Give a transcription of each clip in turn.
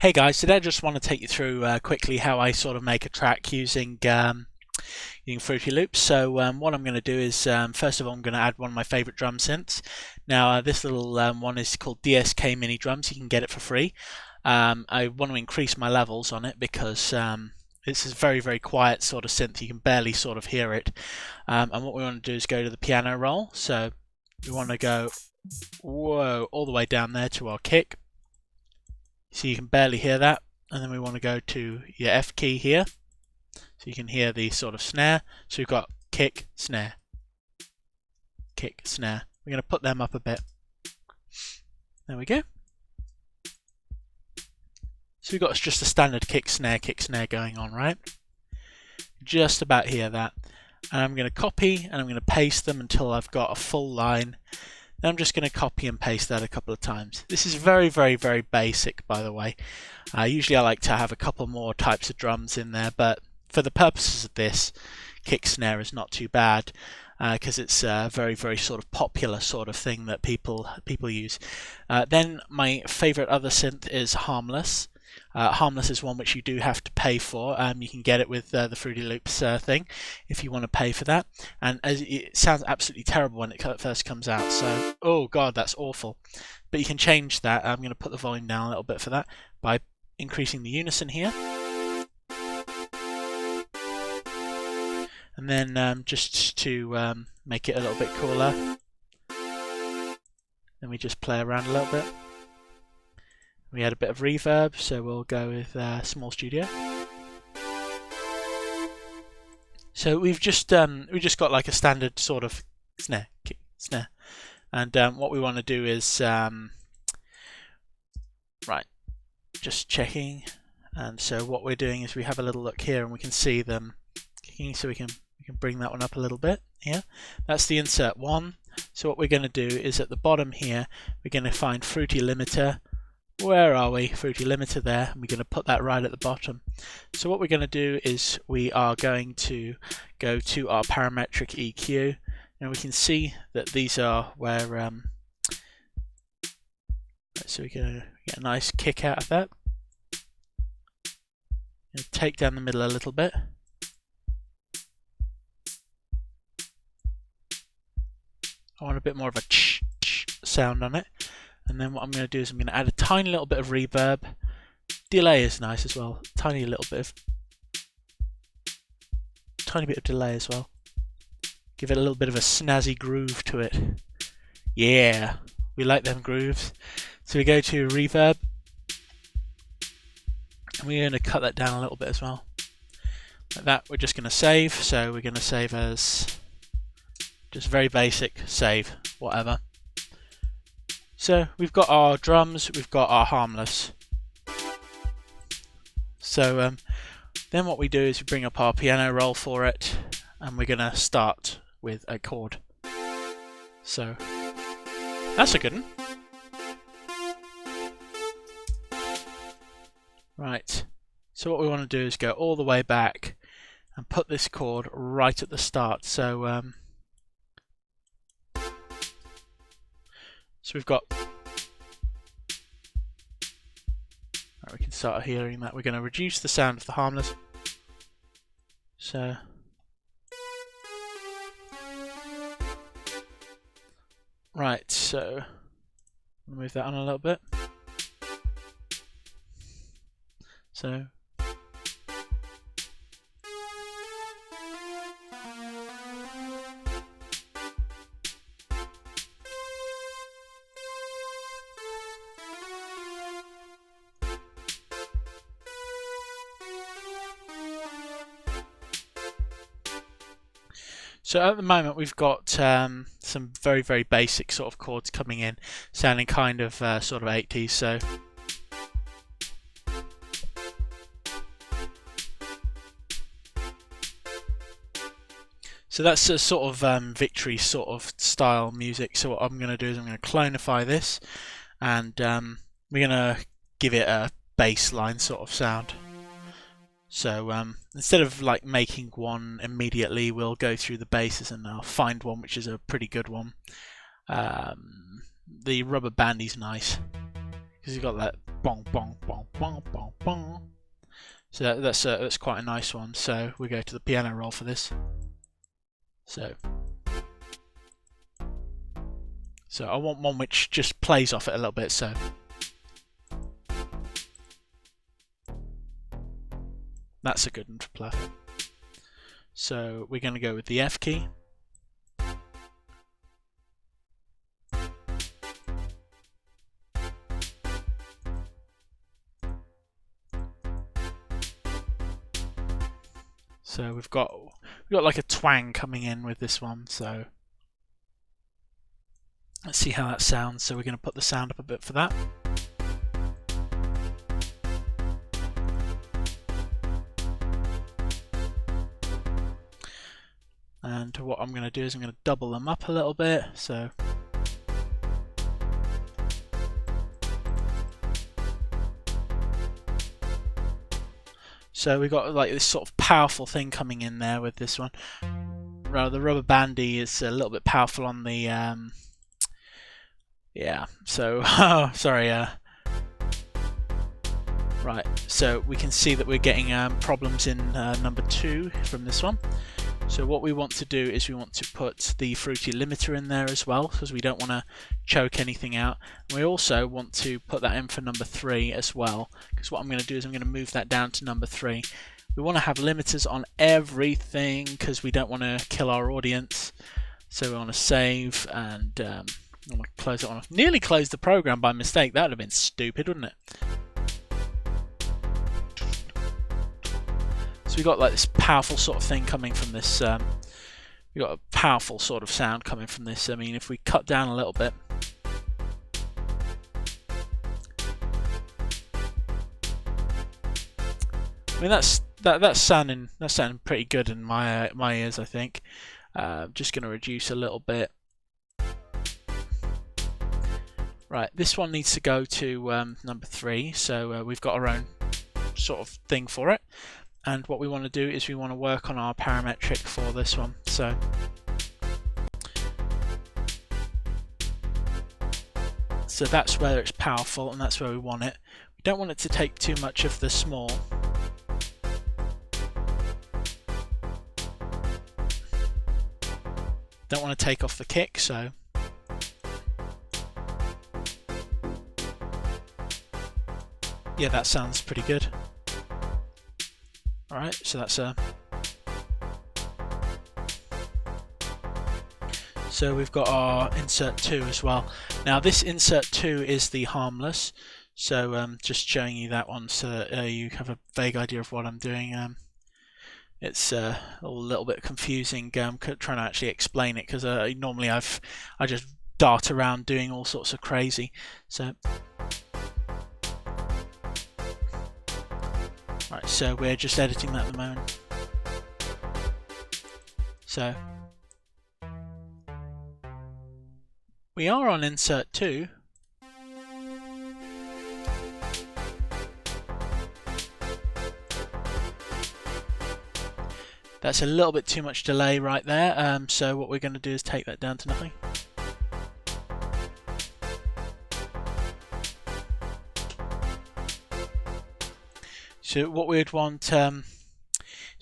Hey guys, today I just want to take you through quickly how I sort of make a track using Fruity Loops. So what I'm going to do is first of all I'm going to add one of my favorite drum synths. Now this little one is called DSK Mini Drums. You can get it for free. I want to increase my levels on it because it's a very quiet sort of synth. You can barely sort of hear it. And what we want to do is go to the piano roll. So we want to go all the way down there to our kick. So you can barely hear that, and then we want to go to your F key here, so you can hear the sort of snare. So we've got kick, snare, kick, snare. We're going to put them up a bit. There we go. So we've got just a standard kick, snare going on, right? Just about hear that. And I'm going to copy and I'm going to paste them until I've got a full line. Then I'm just going to copy and paste that a couple of times. This is very basic, by the way. Usually I like to have a couple more types of drums in there, but for the purposes of this, kick snare is not too bad because it's a very sort of popular sort of thing that people use. Then my favorite other synth is Harmless. Harmless is one which you do have to pay for. You can get it with the Fruity Loops thing if you want to pay for that. And it sounds absolutely terrible when it first comes out. So, oh god, that's awful. But you can change that. I'm going to put the volume down a little bit for that by increasing the unison here. And then just to make it a little bit cooler, then we just play around a little bit. We add a bit of reverb, so we'll go with Small Studio. So we've just got like a standard sort of snare, kick, snare, and what we want to do is right, just checking. And so what we're doing is we have a little look here, and we can see them kicking. So we can bring that one up a little bit here. That's the insert one. So what we're going to do is at the bottom here, we're going to find Fruity Limiter. Where are we? Fruity Limiter there, and we're going to put that right at the bottom. So what we're going to do is we are going to go to our parametric EQ, and we can see that these are where so we're going to get a nice kick out of that. And take down the middle a little bit. I want a bit more of a ch sound on it. And then what I'm going to do is I'm going to add a tiny little bit of reverb. Delay is nice as well. Tiny bit of delay as well. Give it a little bit of a snazzy groove to it. Yeah, we like them grooves. So we go to reverb. And we're going to cut that down a little bit as well. Like that, we're just going to save. So we're going to save as just very basic, save, whatever. So we've got our drums, we've got our Harmless. So then what we do is we bring up our piano roll for it, and we're going to start with a chord. So that's a good one. Right, so what we want to do is go all the way back and put this chord right at the start. So we've got, right, we can start hearing that. We're going to reduce the sound of the Harmless. So right, so move that on a little bit. So So at the moment we've got some very basic sort of chords coming in, sounding kind of sort of 80s. So that's a sort of Victory sort of style music. So what I'm going to do is I'm going to clonify this, and we're going to give it a bass line sort of sound. So instead of like making one immediately, we'll go through the basses and I'll find one which is a pretty good one. The Rubber Bandy's nice because you've got that bong bong bong bong bong bong. So that's quite a nice one. So we go to the piano roll for this. So I want one which just plays off it a little bit. So that's a good one for pluck. So we're going to go with the F key. So we've got like a twang coming in with this one. So let's see how that sounds. So we're going to put the sound up a bit for that. And what I'm going to do is I'm going to double them up a little bit. So we've got like this sort of powerful thing coming in there with this one. Rather, the rubber bandy is a little bit powerful on the yeah. So sorry. Right. So we can see that we're getting problems in number 2 from this one. So what we want to do is we want to put the fruity limiter in there as well, because we don't want to choke anything out. And we also want to put that in for number 3 as well, because what I'm going to do is I'm going to move that down to number 3. We want to have limiters on everything because we don't want to kill our audience. So we want to save, and I want to close it on. Nearly closed the program by mistake. That would have been stupid, wouldn't it? So we've got like this powerful sort of thing coming from this. We've got a powerful sort of sound coming from this. I mean, if we cut down a little bit. I mean, that's sounding pretty good in my ears, I think. Just going to reduce a little bit. Right, this one needs to go to number 3. So we've got our own sort of thing for it. And what we want to do is we want to work on our parametric for this one. So that's where it's powerful, and that's where we want it. We don't want it to take too much of the small. Don't want to take off the kick, so yeah, that sounds pretty good. Alright, so that's so we've got our insert 2 as well. Now this insert 2 is the harmless, so just showing you that one so that you have a vague idea of what I'm doing. It's a little bit confusing trying to actually explain it, because normally I just dart around doing all sorts of crazy. So right, so we're just editing that at the moment. So we are on insert 2. That's a little bit too much delay right there. So what we're going to do is take that down to nothing. So what we'd want is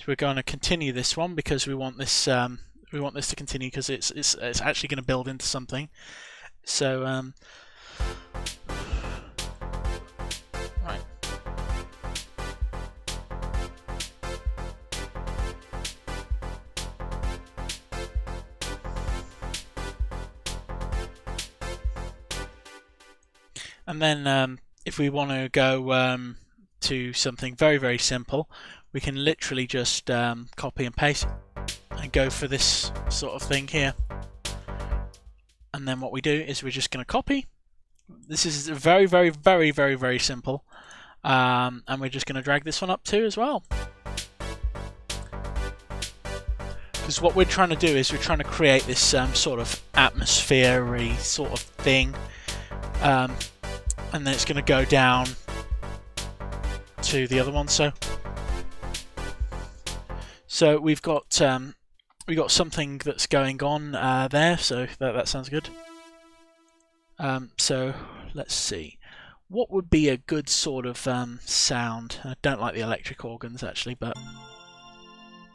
we're going to continue this one because we want this to continue because it's actually going to build into something. So right. And then if we want to go to something very, very simple, we can literally just copy and paste and go for this sort of thing here. And then what we do is we're just going to copy. This is very, very, very, very, very simple. And we're just going to drag this one up too as well. Because what we're trying to do is we're trying to create this sort of atmosphere-y sort of thing. And then it's going to go down to the other one. So we've got something that's going on there. So that sounds good. So let's see. what would be a good sort of sound? I don't like the electric organs actually, but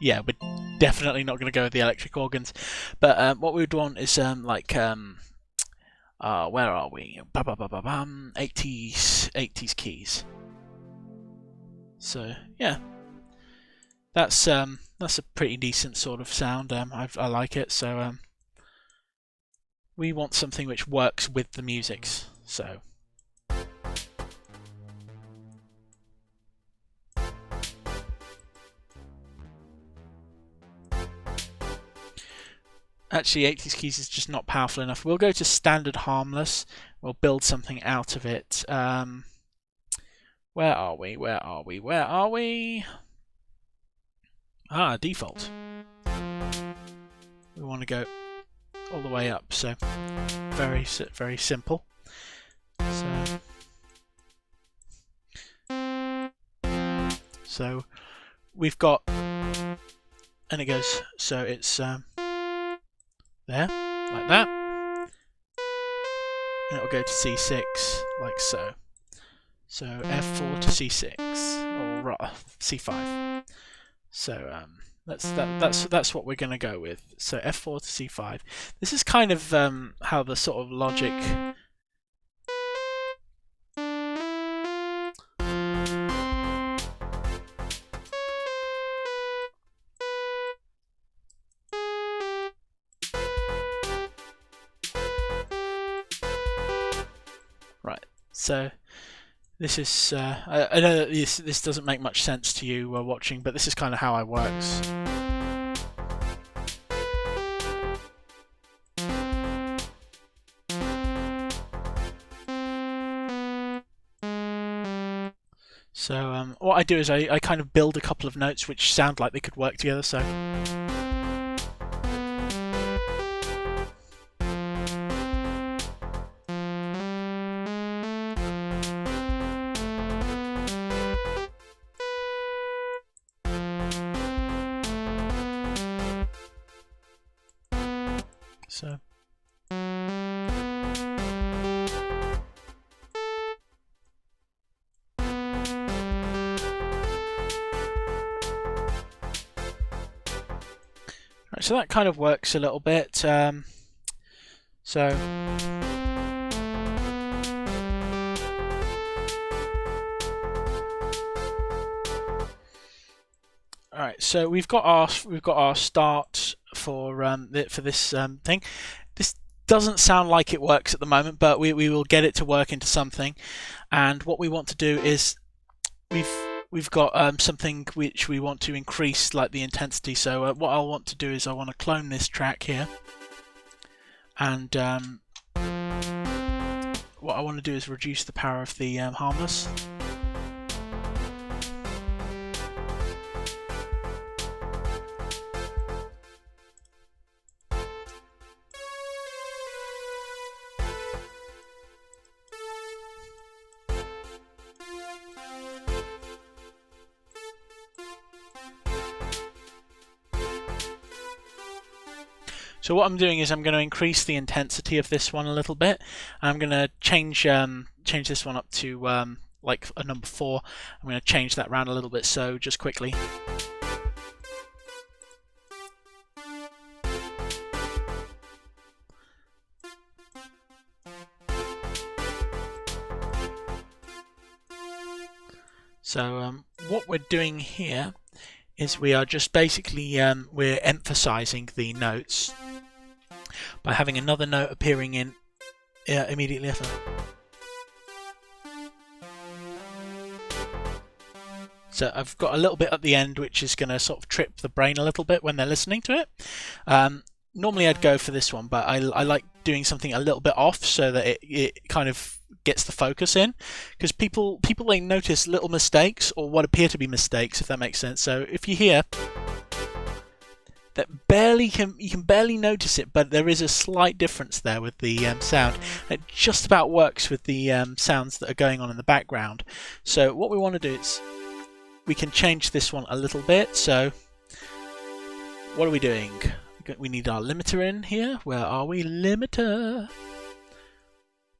yeah, we're definitely not going to go with the electric organs. But what we would want is like where are we? 80s keys. So yeah, that's a pretty decent sort of sound. I like it. So we want something which works with the music. So. Actually, 80s keys is just not powerful enough. We'll go to standard harmless. We'll build something out of it. Where are we? Where are we? Where are we? Ah, default. We want to go all the way up. So very simple. So we've got, and it goes. So it's there, like that, and it'll go to C6, like so. So F4 to C6, or C5. So that's what we're going to go with. So F4 to C5. This is kind of how the sort of logic. So this is, I know that this doesn't make much sense to you watching, but this is kind of how it works. So what I do is I kind of build a couple of notes which sound like they could work together. So. So that kind of works a little bit. Alright, so we've got our start for this thing. This doesn't sound like it works at the moment, but we will get it to work into something. And what we want to do is we've got something which we want to increase, like the intensity. So what I'll want to do is I want to clone this track here, and what I want to do is reduce the power of the harmless. So what I'm doing is I'm going to increase the intensity of this one a little bit. I'm going to change this one up to like a number 4. I'm going to change that around a little bit. So just quickly. So what we're doing here is we are just basically we're emphasizing the notes by having another note appearing in immediately after. So I've got a little bit at the end which is going to sort of trip the brain a little bit when they're listening to it. Normally I'd go for this one, but I like doing something a little bit off so that it kind of gets the focus in, because people they notice little mistakes or what appear to be mistakes, if that makes sense. So if you hear that you can barely notice it, but there is a slight difference there with the sound. It just about works with the sounds that are going on in the background. So what we want to do is we can change this one a little bit. So what are we doing? We need our limiter in here. Where are we? Limiter.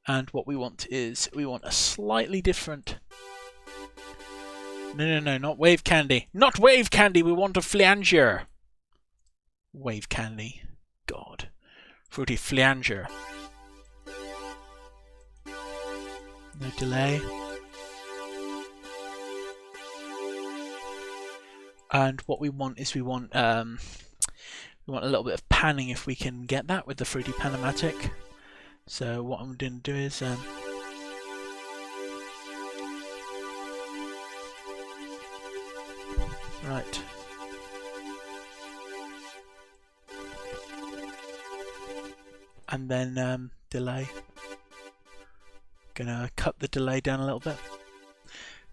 And what we want is, we want a slightly different... No, not wave candy. Not wave candy, we want a flanger. Wave candy. God. Fruity flanger. No delay. And what we want is we want a little bit of panning if we can get that with the Fruity Pan-O-Matic. So what I'm going to do is right. And then delay. Gonna cut the delay down a little bit.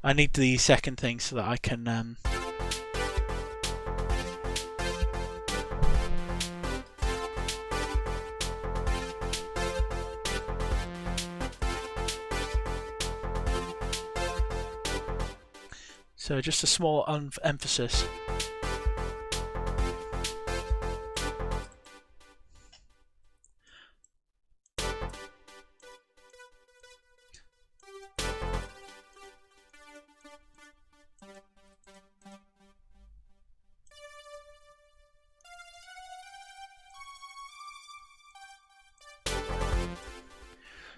I need the second thing so that I can so just a small emphasis.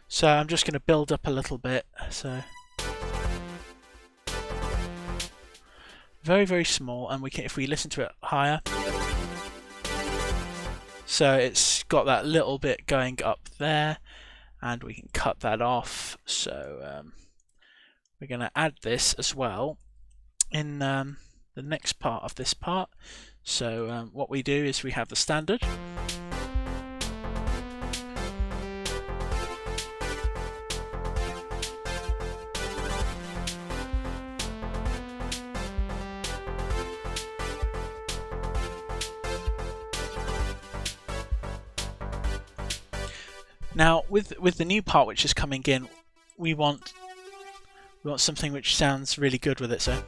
So I'm just going to build up a little bit. So very, very small, and we can, if we listen to it higher, so it's got that little bit going up there, and we can cut that off. So we're going to add this as well in the next part of this part. So what we do is we have the standard. Now, with the new part which is coming in, we want something which sounds really good with it. So,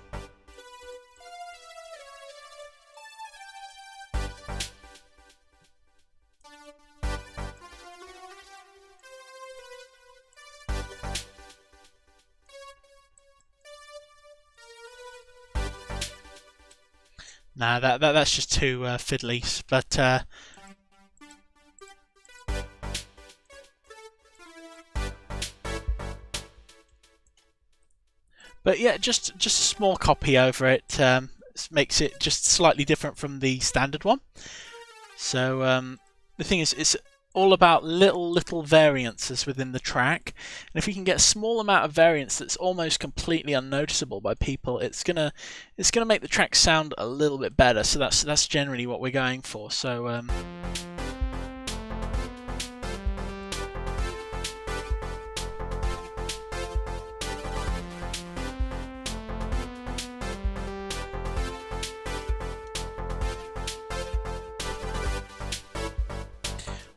nah, that's just too fiddly. But yeah, just a small copy over it makes it just slightly different from the standard one. So the thing is, it's all about little variances within the track, and if you can get a small amount of variance that's almost completely unnoticeable by people, it's gonna make the track sound a little bit better. So that's generally what we're going for. So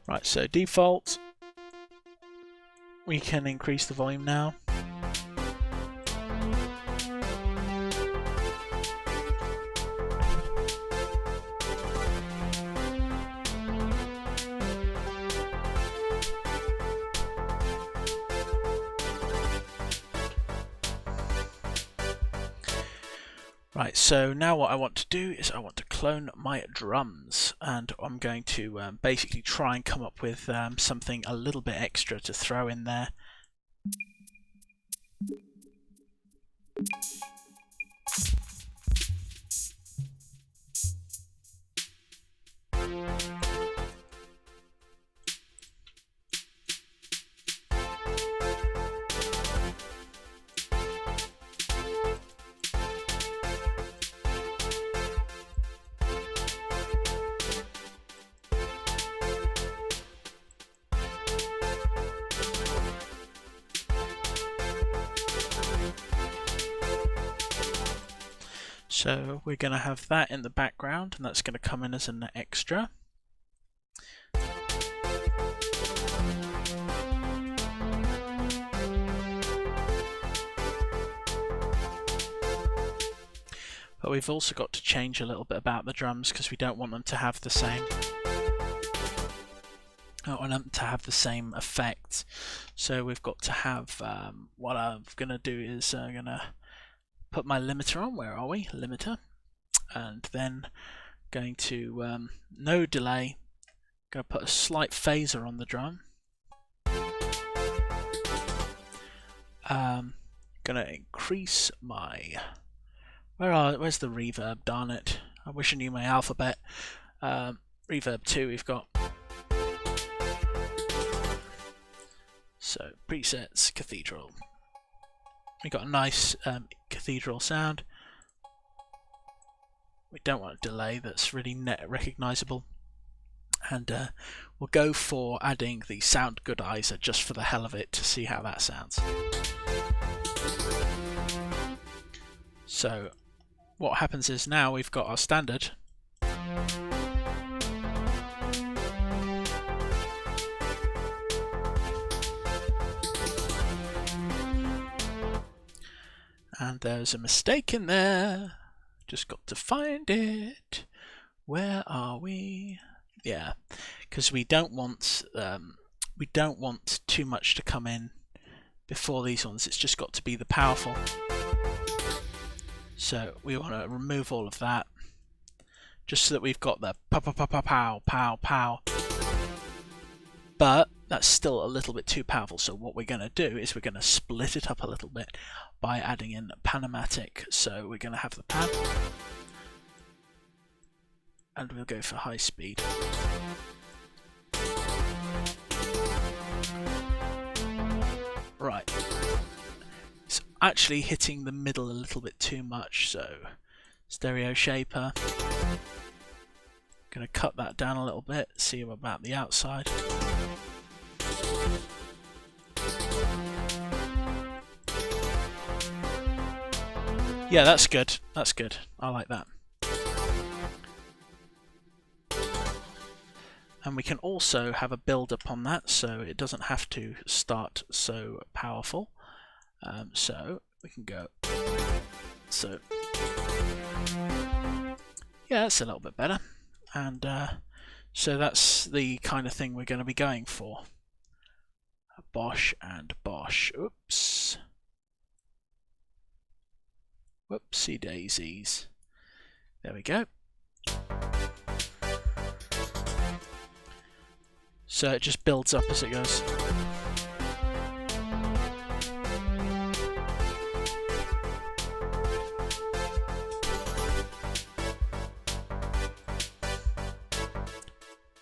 right, so default, we can increase the volume now. Right, so now what I want to do is I want to clone my drums, and I'm going to basically try and come up with something a little bit extra to throw in there. So we're going to have that in the background, and that's going to come in as an extra. But we've also got to change a little bit about the drums because we don't want them to have the same I want them to have the same effect. So we've got to have, what I'm going to do is I'm going to put my limiter on. Where are we? Limiter. And then going to, no delay, going to put a slight phaser on the drum. Going to increase my, where's the reverb, darn it. I wish I knew my alphabet. Reverb 2 we've got. So presets, cathedral. We've got a nice cathedral sound. We don't want a delay that's really recognizable. And we'll go for adding the sound goodizer just for the hell of it to see how that sounds. So what happens is now we've got our standard. And there's a mistake in there. Just got to find it. Where are we? Yeah, because we don't want too much to come in before these ones. It's just got to be the powerful. So we want to remove all of that, just so that we've got the pow pow pow pow pow pow pow. But that's still a little bit too powerful. So what we're going to do is we're going to split it up a little bit by adding in Panomatic. So we're going to have the pan, and we'll go for high speed. Right. It's actually hitting the middle a little bit too much, so stereo shaper. Gonna cut that down a little bit, see about the outside. Yeah, that's good. That's good. I like that. And we can also have a build up on that, so it doesn't have to start so powerful. So we can go. So yeah, that's a little bit better. And so that's the kind of thing we're going to be going for. Bosh and Bosh. Oops. Whoopsie daisies. There we go. So it just builds up as it goes.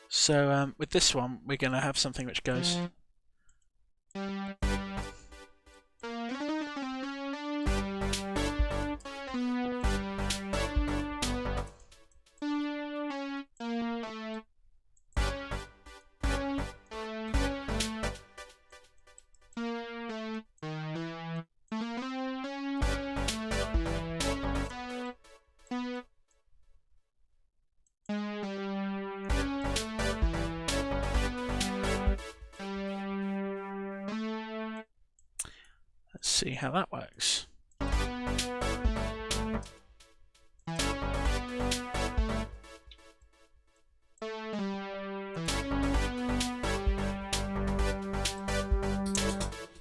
So with this one, we're going to have something which goes. Let's see how that works.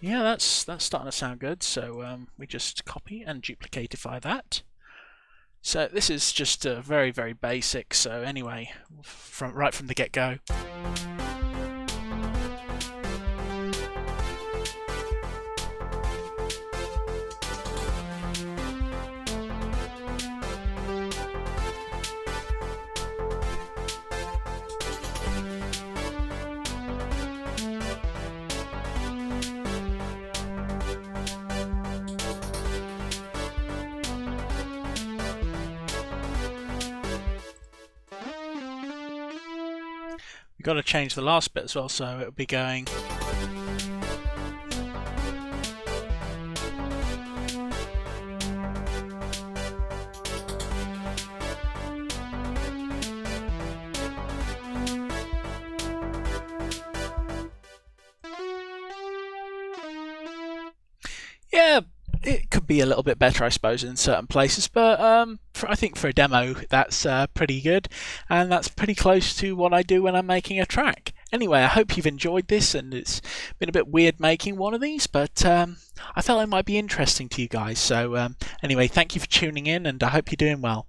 Yeah, that's starting to sound good. So we just copy and duplicatify that. So this is just very, very basic. So anyway, right from the get-go. Got to change the last bit as well, so it'll be going. Yeah, it could be a little bit better, I suppose, in certain places, but I think for a demo that's pretty good, and that's pretty close to what I do when I'm making a track. Anyway, I hope you've enjoyed this, and it's been a bit weird making one of these, but I felt it might be interesting to you guys. So anyway, thank you for tuning in, and I hope you're doing well.